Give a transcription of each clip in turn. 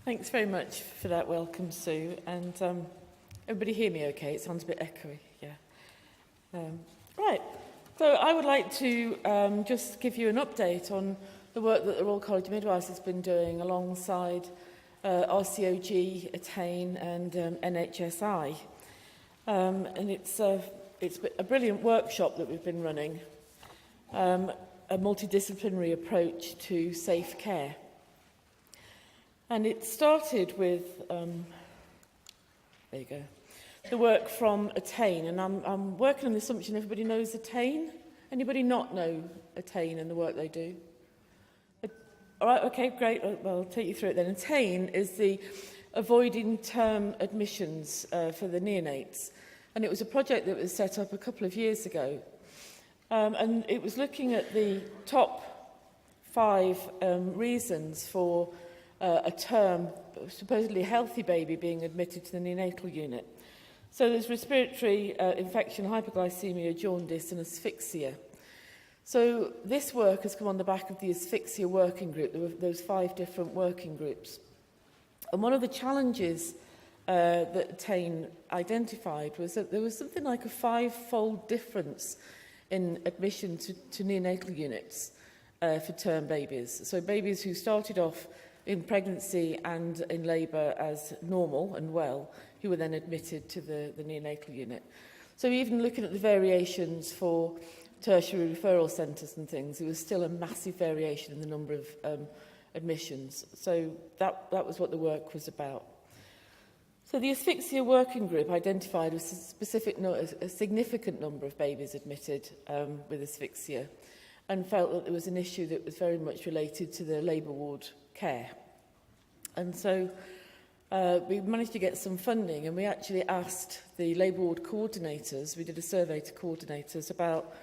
Thanks very much for that welcome, Sue. And everybody hear me okay? It sounds a bit echoey, yeah. Right, so I would like to just give you an update on the work that the Royal College of Midwives has been doing alongside RCOG, Attain and NHSI. And it's a brilliant workshop that we've been running, a multidisciplinary approach to safe care. And it started with, there you go, the work from Attain. And I'm working on the assumption everybody knows Attain. Anybody not know Attain and the work they do? All right, okay, great. Well, I'll take you through it then. Attain is the avoiding term admissions for the neonates. And it was a project that was set up a couple of years ago. And it was looking at the top 5 reasons for a term, supposedly healthy baby being admitted to the neonatal unit. So there's respiratory infection, hypoglycemia, jaundice and asphyxia. So this work has come on the back of the asphyxia working group. There were those 5 different working groups. And one of the challenges that Attain identified was that there was something like a 5-fold difference in admission to neonatal units for term babies. So babies who started off in pregnancy and in labour as normal and well, who were then admitted to the neonatal unit. So even looking at the variations for tertiary referral centres and things, there was still a massive variation in the number of admissions. So that was what the work was about. So the asphyxia working group identified a significant number of babies admitted with asphyxia and felt that there was an issue that was very much related to the labour ward care. And so we managed to get some funding, and we actually asked the labour ward coordinators, we did a survey to coordinators about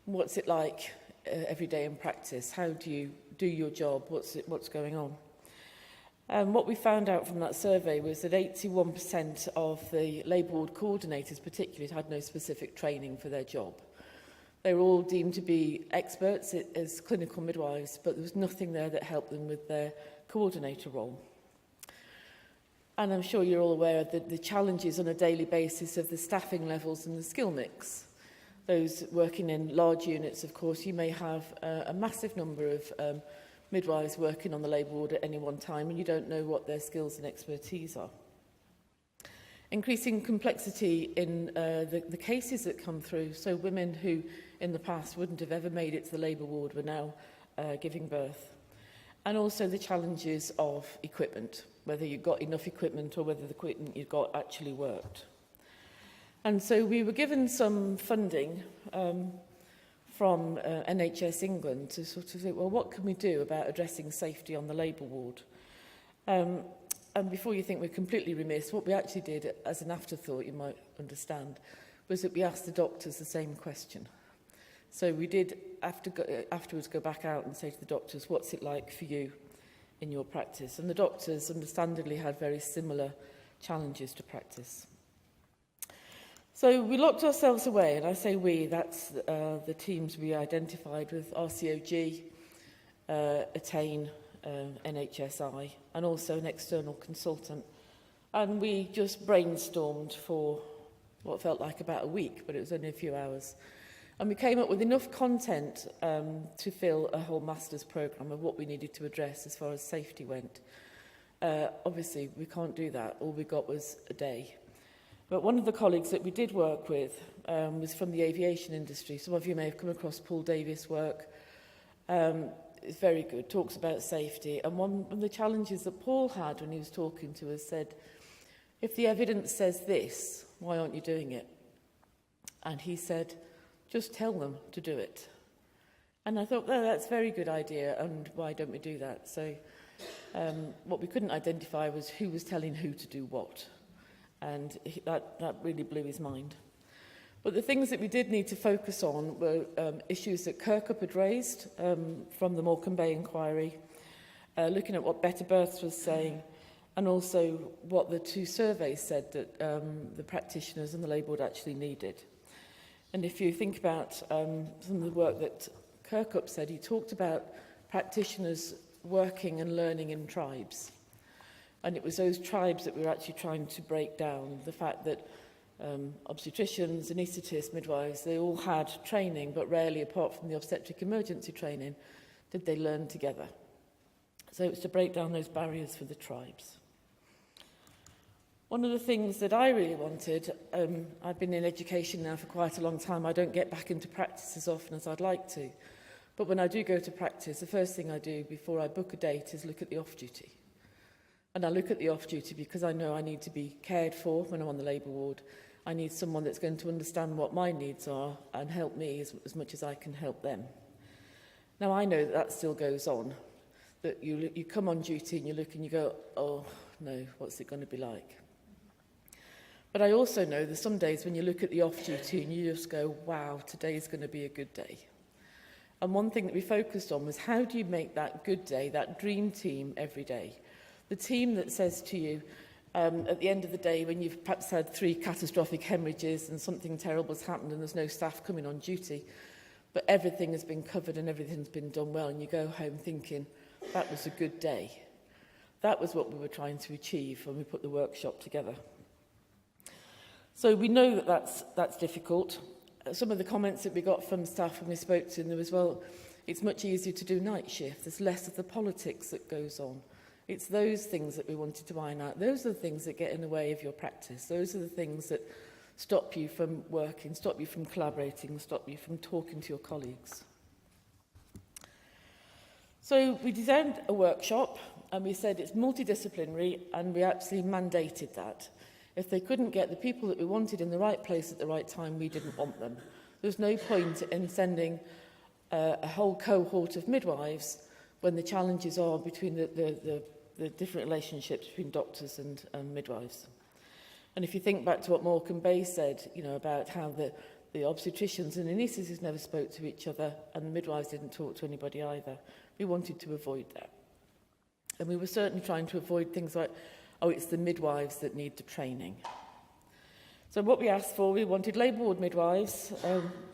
what's it like every day in practice, how do you do your job, what's going on. And what we found out from that survey was that 81% of the labour ward coordinators particularly had no specific training for their job. They were all deemed to be experts as clinical midwives, but there was nothing there that helped them with their coordinator role. And I'm sure you're all aware of the challenges on a daily basis of the staffing levels and the skill mix. Those working in large units, of course, you may have a massive number of midwives working on the labour ward at any one time, and you don't know what their skills and expertise are. Increasing complexity in the cases that come through. So women who in the past wouldn't have ever made it to the labour ward were now giving birth. And also the challenges of equipment, whether you got enough equipment or whether the equipment you got actually worked. And so we were given some funding from NHS England to sort of think, well, what can we do about addressing safety on the labour ward? And before you think we're completely remiss, what we actually did as an afterthought, you might understand, was that we asked the doctors the same question. So we did afterwards go back out and say to the doctors, what's it like for you in your practice? And the doctors understandably had very similar challenges to practice. So we locked ourselves away, and I say we, that's the teams we identified with RCOG, Attain, NHSI, and also an external consultant. And we just brainstormed for what felt like about a week, but it was only a few hours. And we came up with enough content to fill a whole master's programme of what we needed to address as far as safety went. Obviously, we can't do that. All we got was a day. But one of the colleagues that we did work with was from the aviation industry. Some of you may have come across Paul Davies' work. It's very good, talks about safety. And one of the challenges that Paul had when he was talking to us said, if the evidence says this, why aren't you doing it? And he said, just tell them to do it. And I thought, well, that's a very good idea, and why don't we do that? So what we couldn't identify was who was telling who to do what. And that really blew his mind. But the things that we did need to focus on were issues that Kirkup had raised from the Morecambe Bay inquiry, looking at what Better Births was saying, and also what the 2 surveys said that the practitioners and the labour board actually needed. And if you think about some of the work that Kirkup said, he talked about practitioners working and learning in tribes. And it was those tribes that we were actually trying to break down. The fact that obstetricians, anaesthetists, midwives, they all had training, but rarely, apart from the obstetric emergency training, did they learn together. So it's to break down those barriers for the tribes. One of the things that I really wanted, I've been in education now for quite a long time. I don't get back into practice as often as I'd like to. But when I do go to practice, the first thing I do before I book a date is look at the off-duty. And I look at the off-duty because I know I need to be cared for when I'm on the labour ward. I need someone that's going to understand what my needs are and help me as much as I can help them. Now, I know that still goes on, that you come on duty and you look and you go, oh, no, what's it going to be like? But I also know there's some days when you look at the off-duty and you just go, wow, today's going to be a good day. And one thing that we focused on was how do you make that good day, that dream team every day? The team that says to you, at the end of the day, when you've perhaps had 3 catastrophic hemorrhages and something terrible has happened and there's no staff coming on duty, but everything has been covered and everything's been done well, and you go home thinking, that was a good day. That was what we were trying to achieve when we put the workshop together. So we know that that's difficult. Some of the comments that we got from staff when we spoke to them, there was, well, it's much easier to do night shift. There's less of the politics that goes on. It's those things that we wanted to iron out. Those are the things that get in the way of your practice. Those are the things that stop you from working, stop you from collaborating, stop you from talking to your colleagues. So we designed a workshop and we said it's multidisciplinary, and we actually mandated that. If they couldn't get the people that we wanted in the right place at the right time, we didn't want them. There's no point in sending a whole cohort of midwives when the challenges are between the different relationships between doctors and midwives. And if you think back to what Morecambe Bay said, you know, about how the obstetricians and anaesthetists never spoke to each other and the midwives didn't talk to anybody either, we wanted to avoid that. And we were certainly trying to avoid things like, oh, it's the midwives that need the training. So what we asked for, we wanted labour ward midwives,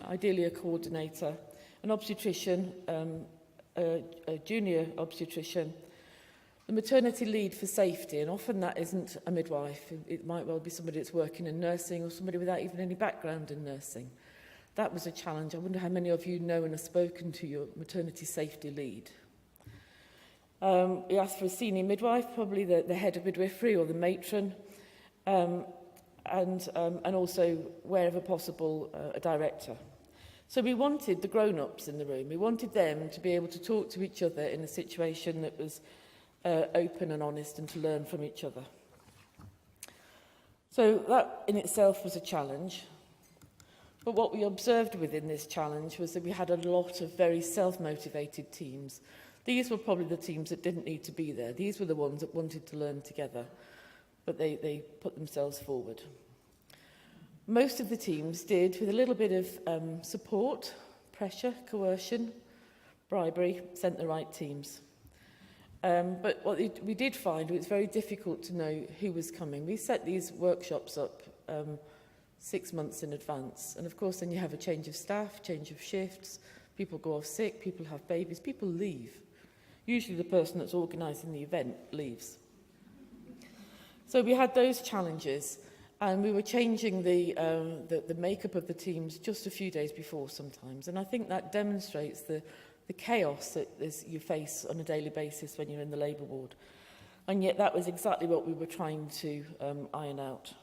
ideally a coordinator, an obstetrician, a junior obstetrician, the maternity lead for safety, and often that isn't a midwife. It might well be somebody that's working in nursing or somebody without even any background in nursing. That was a challenge. I wonder how many of you know and have spoken to your maternity safety lead. We asked for a senior midwife, probably the head of midwifery or the matron, and also, wherever possible, a director. So we wanted the grown-ups in the room. We wanted them to be able to talk to each other in a situation that was open and honest, and to learn from each other. So that in itself was a challenge. But what we observed within this challenge was that we had a lot of very self-motivated teams. These were probably the teams that didn't need to be there. These were the ones that wanted to learn together, but they put themselves forward. Most of the teams did, with a little bit of support, pressure, coercion, bribery, sent the right teams. But what we did find, it was very difficult to know who was coming. We set these workshops up 6 months in advance. And of course, then you have a change of staff, change of shifts, people go off sick, people have babies, people leave. Usually the person that's organising the event leaves. So we had those challenges, and we were changing the makeup of the teams just a few days before sometimes. And I think that demonstrates the chaos that you face on a daily basis when you're in the labour ward. And yet that was exactly what we were trying to iron out.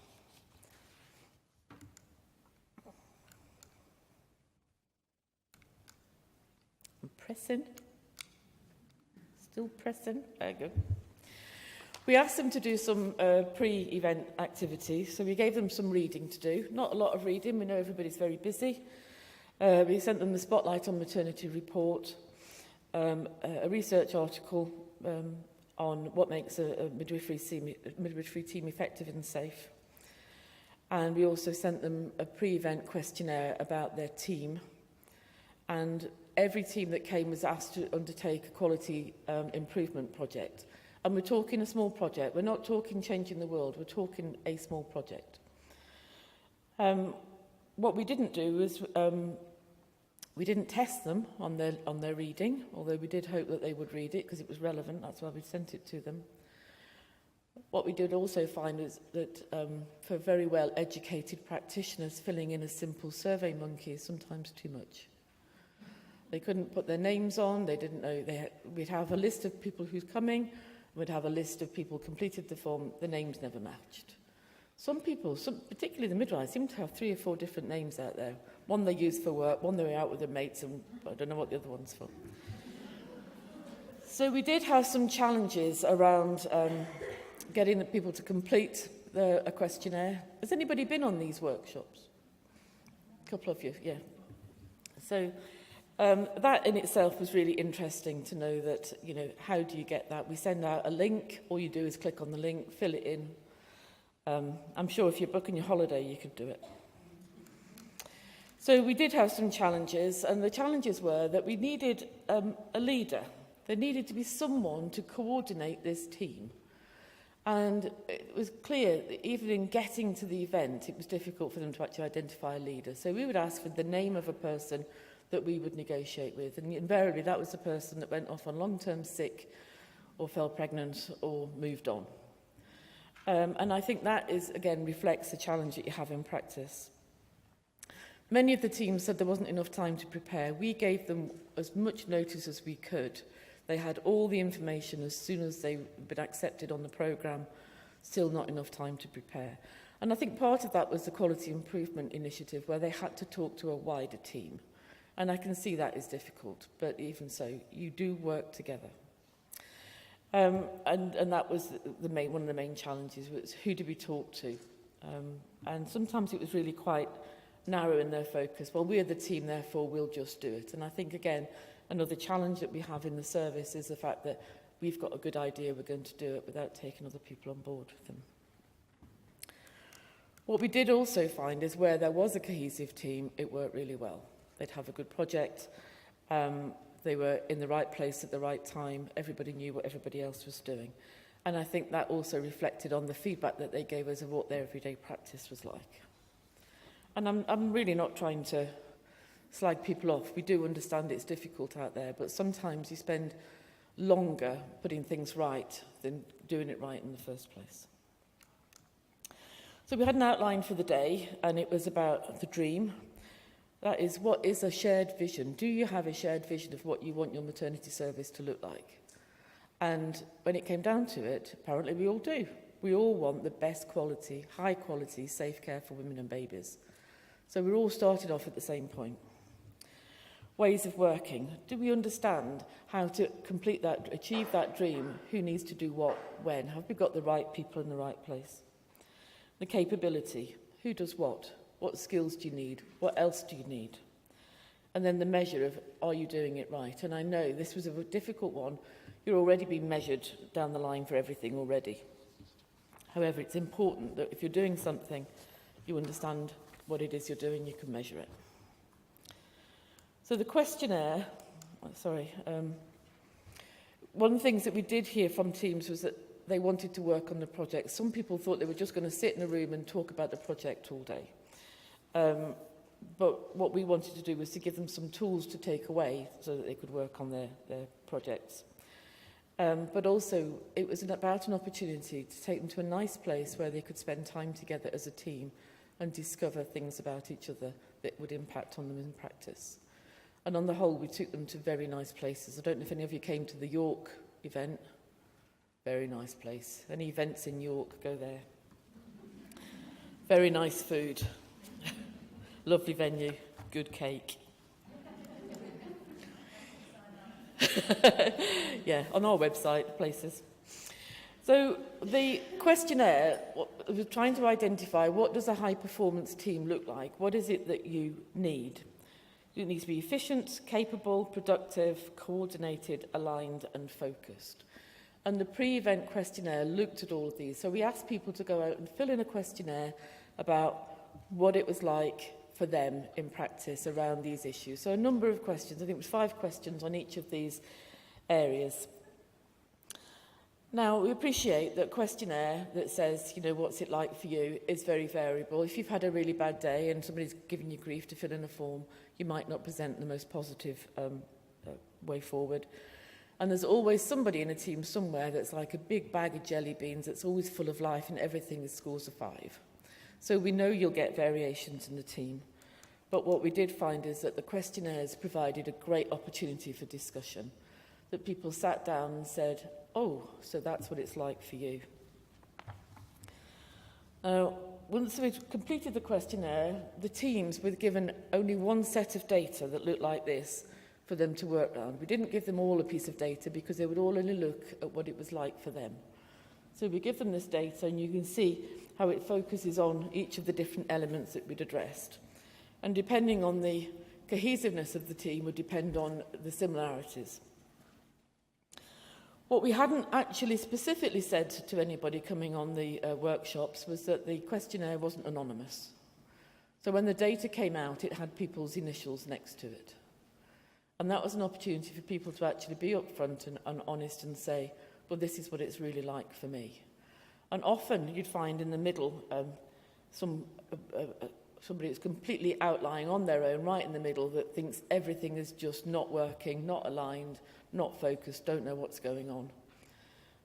I'm pressing. Still pressing. There you go. We asked them to do some pre-event activities, so we gave them some reading to do. Not a lot of reading, we know everybody's very busy. We sent them the Spotlight on Maternity report, a research article on what makes a midwifery team effective and safe. And we also sent them a pre-event questionnaire about their team. And every team that came was asked to undertake a quality improvement project. And we're talking a small project. We're not talking changing the world. We're talking a small project. What we didn't do was we didn't test them on their reading, although we did hope that they would read it because it was relevant. That's why we sent it to them. What we did also find is that for very well-educated practitioners, filling in a simple survey monkey is sometimes too much. They couldn't put their names on, they didn't know, we'd have a list of people who's coming, we'd have a list of people completed the form, the names never matched. Some people, particularly the midwives, seem to have 3 or 4 different names out there. One they use for work, one they're out with their mates, and I don't know what the other one's for. So we did have some challenges around getting the people to complete a questionnaire. Has anybody been on these workshops? A couple of you, yeah. So that in itself was really interesting to know that, you know, how do you get that? We send out a link, all you do is click on the link, fill it in. I'm sure if you're booking your holiday, you could do it. So we did have some challenges, and the challenges were that we needed a leader. There needed to be someone to coordinate this team. And it was clear that even in getting to the event, it was difficult for them to actually identify a leader. So we would ask for the name of a person that we would negotiate with. And invariably, that was the person that went off on long-term sick or fell pregnant or moved on. And I think that is, again, reflects the challenge that you have in practice. Many of the teams said there wasn't enough time to prepare. We gave them as much notice as we could. They had all the information as soon as they'd been accepted on the programme, still not enough time to prepare. And I think part of that was the Quality Improvement Initiative, where they had to talk to a wider team. And I can see that is difficult, but even so, you do work together. And that was one of the main challenges, was who do we talk to? And sometimes it was really quite narrow in their focus. Well, we're the team, therefore we'll just do it. And I think, again, another challenge that we have in the service is the fact that we've got a good idea, we're going to do it without taking other people on board with them. What we did also find is where there was a cohesive team, it worked really well. They'd have a good project, they were in the right place at the right time, everybody knew what everybody else was doing. And I think that also reflected on the feedback that they gave us of what their everyday practice was like. And I'm really not trying to slag people off. We do understand it's difficult out there, but sometimes you spend longer putting things right than doing it right in the first place. So we had an outline for the day, and it was about the dream. That is, what is a shared vision? Do you have a shared vision of what you want your maternity service to look like? And when it came down to it, apparently we all do. We all want the best quality, high quality, safe care for women and babies. So we're all started off at the same point. Ways of working. Do we understand how to complete that, achieve that dream? Who needs to do what, when? Have we got the right people in the right place? The capability. Who does what? What skills do you need? What else do you need? And then the measure of, are you doing it right? And I know this was a difficult one. You're already being measured down the line for everything already. However, it's important that if you're doing something, you understand what it is you're doing, you can measure it. So the questionnaire, one of the things that we did hear from teams was that they wanted to work on the project. Some people thought they were just going to sit in a room and talk about the project all day. But what we wanted to do was to give them some tools to take away so that they could work on their projects. But also, it was about an opportunity to take them to a nice place where they could spend time together as a team and discover things about each other that would impact on them in practice. And on the whole, we took them to very nice places. I don't know if any of you came to the York event. Very nice place. Any events in York, go there. Very nice food. Lovely venue. Good cake. Yeah, on our website, places. So the questionnaire was trying to identify what does a high-performance team look like? What is it that you need? It needs to be efficient, capable, productive, coordinated, aligned and focused. And the pre-event questionnaire looked at all of these. So we asked people to go out and fill in a questionnaire about what it was like for them in practice around these issues. So a number of questions, I think it was 5 questions on each of these areas. Now, we appreciate that questionnaire that says, you know, what's it like for you is very variable. If you've had a really bad day and somebody's giving you grief to fill in a form, you might not present the most positive way forward. And there's always somebody in a team somewhere that's like a big bag of jelly beans that's always full of life and everything is scores of 5. So we know you'll get variations in the team. But what we did find is that the questionnaires provided a great opportunity for discussion, that people sat down and said, oh, so that's what it's like for you. Once we'd completed the questionnaire, the teams were given only one set of data that looked like this for them to work around. We didn't give them all a piece of data because they would all only look at what it was like for them. So we give them this data and you can see how it focuses on each of the different elements that we'd addressed. And depending on the cohesiveness of the team would depend on the similarities. What we hadn't actually specifically said to anybody coming on the workshops was that the questionnaire wasn't anonymous. So when the data came out, it had people's initials next to it. And that was an opportunity for people to actually be upfront and honest and say, well, this is what it's really like for me. And often you'd find in the middle somebody that's completely outlying on their own, right in the middle, that thinks everything is just not working, not aligned, not focused, don't know what's going on.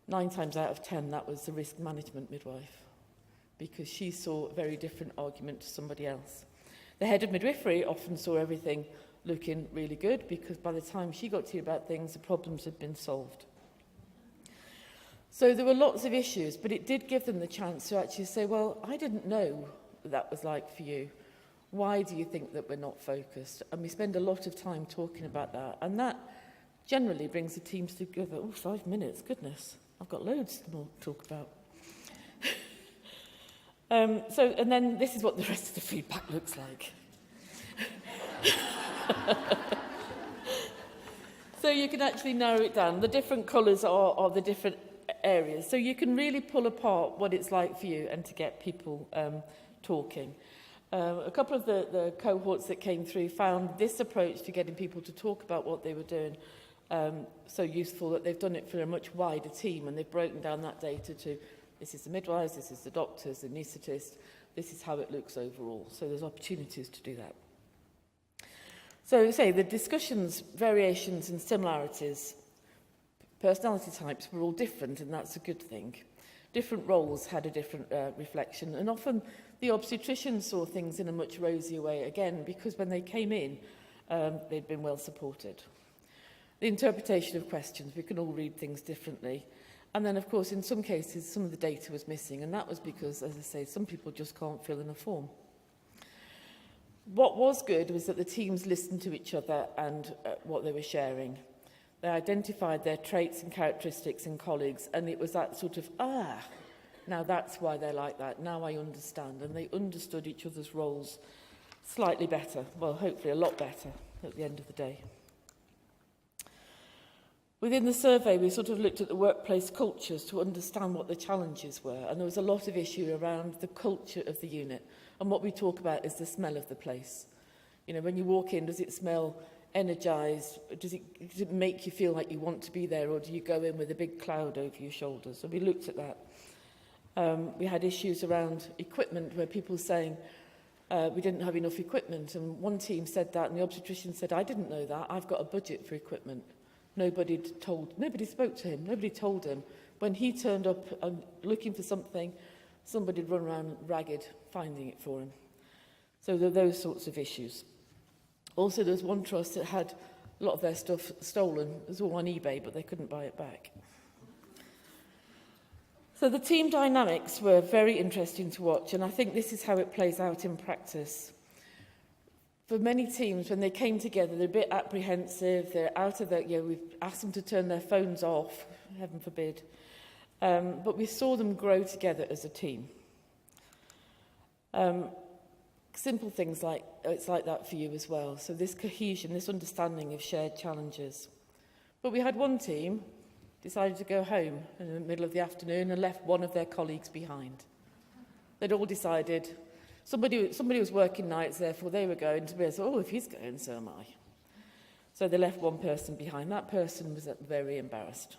9 times out of 10, that was the risk management midwife, because she saw a very different argument to somebody else. The head of midwifery often saw everything looking really good, because by the time she got to hear about things, the problems had been solved. So there were lots of issues, but it did give them the chance to actually say, well, I didn't know what that was like for you. Why do you think that we're not focused? And we spend a lot of time talking about that. And that generally brings the teams together. Oh, 5 minutes, goodness. I've got loads more to talk about. And then this is what the rest of the feedback looks like. So you can actually narrow it down. The different colours are the different areas. So you can really pull apart what it's like for you and to get people talking. A couple of the cohorts that came through found this approach to getting people to talk about what they were doing so useful that they've done it for a much wider team, and they've broken down that data to this is the midwives, this is the doctors, the anaesthetists, this is how it looks overall. So there's opportunities to do that. So say the discussions, variations and similarities, personality types were all different, and that's a good thing. Different roles had a different reflection, and often the obstetricians saw things in a much rosier way again, because when they came in, they'd been well supported. The interpretation of questions, we can all read things differently. And then, of course, in some cases, some of the data was missing, and that was because, as I say, some people just can't fill in a form. What was good was that the teams listened to each other and what they were sharing. They identified their traits and characteristics in colleagues, and it was that sort of, now that's why they're like that, now I understand. And they understood each other's roles slightly better, well, hopefully a lot better at the end of the day. Within the survey, we sort of looked at the workplace cultures to understand what the challenges were, and there was a lot of issue around the culture of the unit. And what we talk about is the smell of the place. You know, when you walk in, does it smell energised? Does it make you feel like you want to be there, or do you go in with a big cloud over your shoulders? So we looked at that. We had issues around equipment where people were saying we didn't have enough equipment, and one team said that, and the obstetrician said, I didn't know that, I've got a budget for equipment. Nobody spoke to him, nobody told him. When he turned up looking for something, somebody'd run around ragged finding it for him. So there are those sorts of issues. Also, there was one trust that had a lot of their stuff stolen. It was all on eBay, but they couldn't buy it back. So the team dynamics were very interesting to watch, and I think this is how it plays out in practice. For many teams, when they came together, they're a bit apprehensive. They're out of their, we've asked them to turn their phones off, heaven forbid. But we saw them grow together as a team. Simple things like, it's like that for you as well. So this cohesion, this understanding of shared challenges. But we had one team decided to go home in the middle of the afternoon and left one of their colleagues behind. They'd all decided, somebody was working nights, therefore they were going to be, so, if he's going, so am I. So they left one person behind. That person was very embarrassed.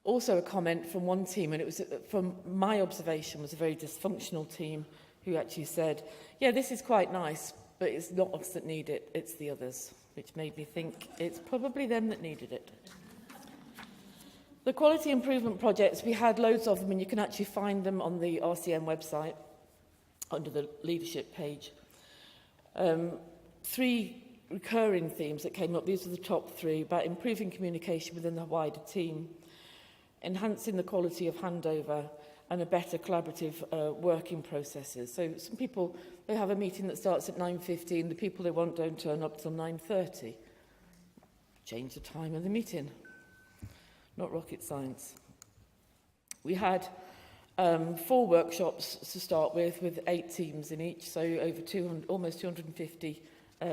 Also a comment from one team, and it was, from my observation, was a very dysfunctional team who actually said, yeah, this is quite nice, but it's not us that need it, it's the others. which made me think it's probably them that needed it. The quality improvement projects, we had loads of them, and you can actually find them on the RCM website under the leadership page. 3 recurring themes that came up. These are the top 3, about improving communication within the wider team, enhancing the quality of handover, and a better collaborative working processes. So some people, they have a meeting that starts at 9:15. The people they want don't turn up till 9:30. Change the time of the meeting. Not rocket science. We had 4 workshops to start with 8 teams in each, so over 200, almost 250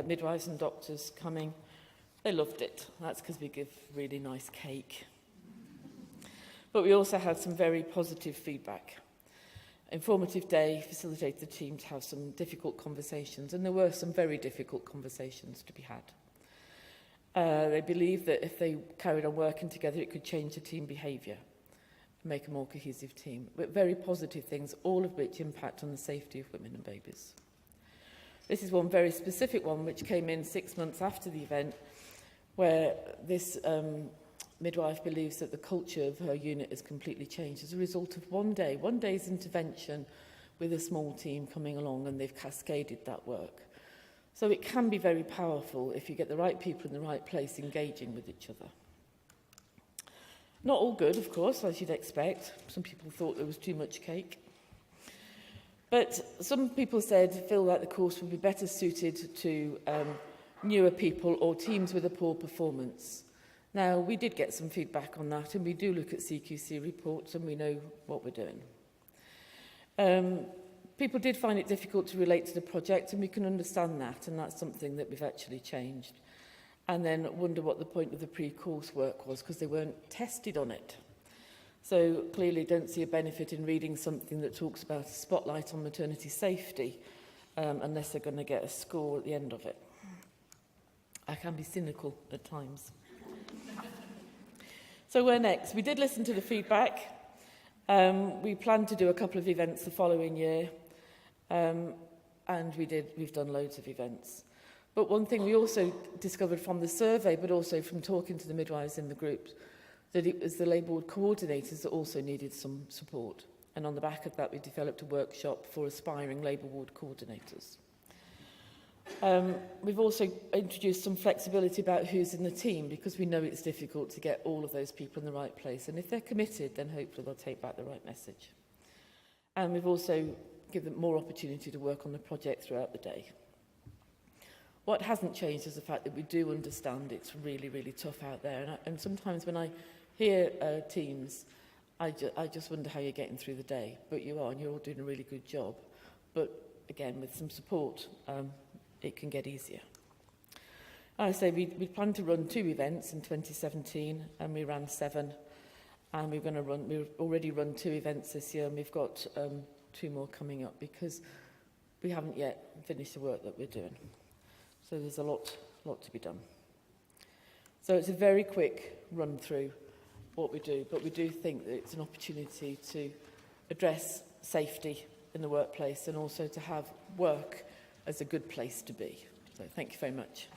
midwives and doctors coming. They loved it. That's because we give really nice cake. But we also had some very positive feedback. Informative day facilitated the team to have some difficult conversations, and there were some very difficult conversations to be had. They believed that if they carried on working together, it could change the team behaviour and make a more cohesive team. But very positive things, all of which impact on the safety of women and babies. This is one very specific one which came in 6 months after the event, where this midwife believes that the culture of her unit has completely changed as a result of one day's intervention with a small team coming along, and they've cascaded that work. So it can be very powerful if you get the right people in the right place engaging with each other. Not all good, of course, as you'd expect. Some people thought there was too much cake. But some people feel that the course would be better suited to newer people or teams with a poor performance. Now, we did get some feedback on that, and we do look at CQC reports, and we know what we're doing. People did find it difficult to relate to the project, and we can understand that, and that's something that we've actually changed. And then wonder what the point of the pre-course work was, because they weren't tested on it. So clearly don't see a benefit in reading something that talks about a spotlight on maternity safety, unless they're going to get a score at the end of it. I can be cynical at times. So where next? We did listen to the feedback. We plan to do a couple of events the following year, and we've done loads of events. But one thing we also discovered from the survey, but also from talking to the midwives in the group, that it was the labour ward coordinators that also needed some support. And on the back of that, we developed a workshop for aspiring labour ward coordinators. We've also introduced some flexibility about who's in the team, because we know it's difficult to get all of those people in the right place. And if they're committed, then hopefully they'll take back the right message. And we've also given them more opportunity to work on the project throughout the day. What hasn't changed is the fact that we do understand it's really, really tough out there. And sometimes when I hear teams, I just wonder how you're getting through the day. But you are, and you're all doing a really good job. But again, with some support, it can get easier. I say we plan to run 2 events in 2017, and we ran 7. And we've already run 2 events this year, and we've got 2 more coming up, because we haven't yet finished the work that we're doing. So there's a lot to be done. So it's a very quick run through what we do, but we do think that it's an opportunity to address safety in the workplace, and also to have work as a good place to be. So thank you very much.